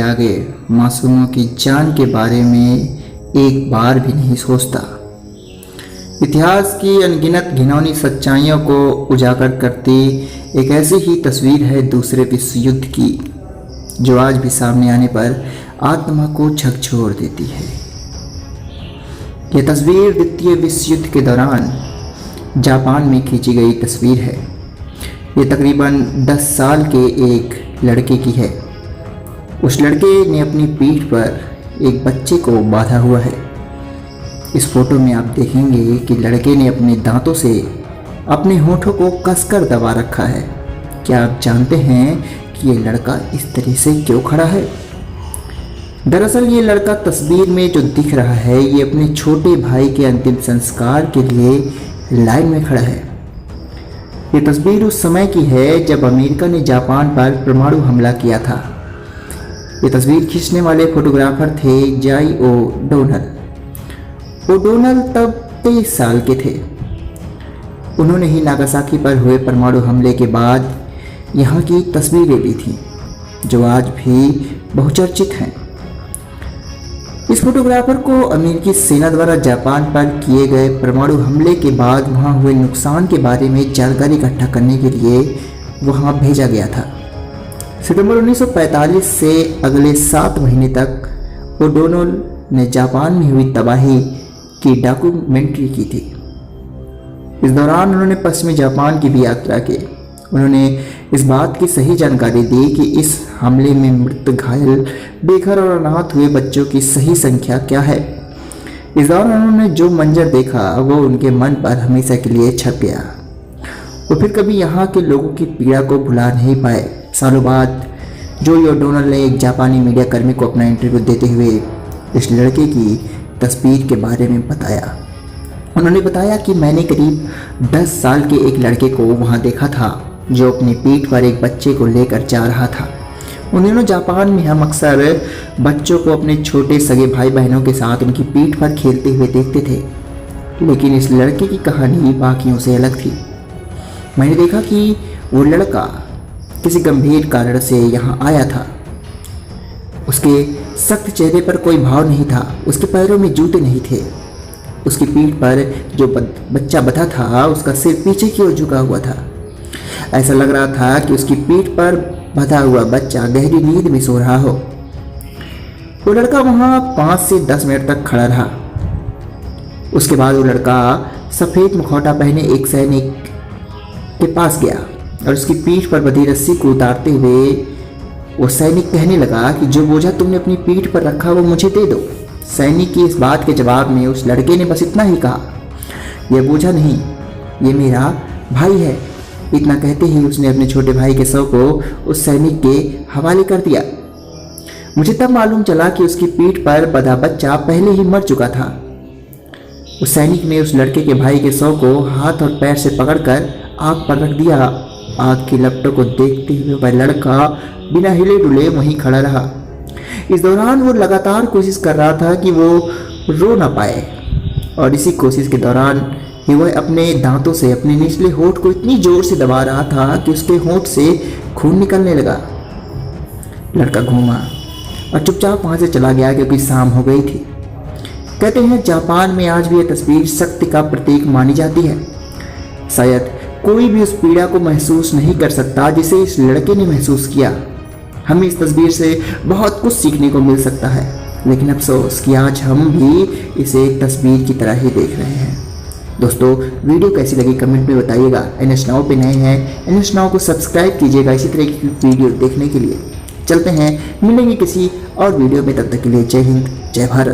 आगे मासूमों की जान के बारे में एक बार भी नहीं सोचता। इतिहास की अनगिनत घिनौनी सच्चाइयों को उजागर करती एक ऐसी ही तस्वीर है दूसरे विश्व युद्ध की, जो आज भी सामने आने पर आत्मा को झकझोर देती है। यह तस्वीर द्वितीय विश्व युद्ध के दौरान जापान में खींची गई तस्वीर है। ये तकरीबन 10 साल के एक लड़के की है। उस लड़के ने अपनी पीठ पर एक बच्चे को बांधा हुआ है। इस फोटो में आप देखेंगे कि लड़के ने अपने दांतों से अपने होठों को कसकर दबा रखा है। क्या आप जानते हैं कि ये लड़का इस तरह से क्यों खड़ा है? दरअसल ये लड़का तस्वीर में जो दिख रहा है, ये अपने छोटे भाई के अंतिम संस्कार के लिए लाइन में खड़ा है। ये तस्वीर उस समय की है जब अमेरिका ने जापान पर परमाणु हमला किया था। ये तस्वीर खींचने वाले फोटोग्राफर थे जाई ओ'डोनल। ओ'डोनल तब 23 साल के थे। उन्होंने ही नागासाकी पर हुए परमाणु हमले के बाद यहाँ की तस्वीरें ली थी, जो आज भी बहुचर्चित हैं। इस फोटोग्राफर को अमेरिकी सेना द्वारा जापान पर किए गए परमाणु हमले के बाद वहां हुए नुकसान के बारे में जानकारी इकट्ठा करने के लिए वहां भेजा गया था। सितंबर 1945 से अगले 7 महीने तक ओ'डोनल ने जापान में हुई तबाही की डॉक्यूमेंट्री की थी। इस दौरान उन्होंने पश्चिमी जापान की भी यात्रा की। उन्होंने इस बात की सही जानकारी दी कि इस हमले में मृत, घायल, बेघर और अनाथ हुए बच्चों की सही संख्या क्या है। इस दौरान उन्होंने जो मंजर देखा वो उनके मन पर हमेशा के लिए छप गया। वो फिर कभी यहाँ के लोगों की पीड़ा को भुला नहीं पाए। सालों बाद जोई ओ'डोनल ने एक जापानी मीडिया कर्मी को अपना इंटरव्यू देते हुए इस लड़के की तस्वीर के बारे में बताया। उन्होंने बताया कि मैंने करीब 10 साल के एक लड़के को वहाँ देखा था, जो अपनी पीठ पर एक बच्चे को लेकर जा रहा था। उन दिनों जापान में हम अक्सर बच्चों को अपने छोटे सगे भाई बहनों के साथ उनकी पीठ पर खेलते हुए देखते थे, लेकिन इस लड़के की कहानी बाकियों से अलग थी। मैंने देखा कि वो लड़का किसी गंभीर कारण से यहाँ आया था। उसके सख्त चेहरे पर कोई भाव नहीं था, उसके पैरों में जूते नहीं थे। उसकी पीठ पर जो बच्चा बंधा था, उसका सिर पीछे की ओर झुका हुआ था। ऐसा लग रहा था कि उसकी पीठ पर बंधा हुआ बच्चा गहरी नींद में सो रहा हो। वो लड़का वहाँ 5 से 10 मिनट तक खड़ा रहा। उसके बाद वो लड़का सफ़ेद मुखौटा पहने एक सैनिक के पास गया और उसकी पीठ पर बंधी रस्सी को उतारते हुए वो सैनिक कहने लगा कि जो बोझा तुमने अपनी पीठ पर रखा वो मुझे दे दो। सैनिक की इस बात के जवाब में उस लड़के ने बस इतना ही कहा, यह बोझा नहीं, ये मेरा भाई है। इतना कहते ही उसने अपने छोटे भाई के शव को उस सैनिक के हवाले कर दिया। मुझे तब मालूम चला कि उसकी पीठ पर बंधा बच्चा पहले ही मर चुका था। उस सैनिक ने उस लड़के के भाई के शव को हाथ और पैर से पकड़कर आग पर रख दिया। आग की लपटों को देखते हुए वह लड़का बिना हिले डुले वहीं खड़ा रहा। इस दौरान वो लगातार कोशिश कर रहा था कि वो रो ना पाए, और इसी कोशिश के दौरान ही वह अपने दांतों से अपने निचले होठ को इतनी जोर से दबा रहा था कि उसके होठ से खून निकलने लगा। लड़का घूमा और चुपचाप वहां से चला गया, क्योंकि शाम हो गई थी। कहते हैं जापान में आज भी यह तस्वीर शक्ति का प्रतीक मानी जाती है। शायद कोई भी उस पीड़ा को महसूस नहीं कर सकता जिसे इस लड़के ने महसूस किया। हमें इस तस्वीर से बहुत कुछ सीखने को मिल सकता है, लेकिन अफसोस कि आज हम भी इसे एक तस्वीर की तरह ही देख रहे हैं। दोस्तों, वीडियो कैसी लगी कमेंट में बताइएगा। NS Now पे नए हैं, NS Now को सब्सक्राइब कीजिएगा इसी तरह की वीडियो देखने के लिए। चलते हैं, मिलेंगे किसी और वीडियो में, तब तक के लिए जय हिंद, जय भारत।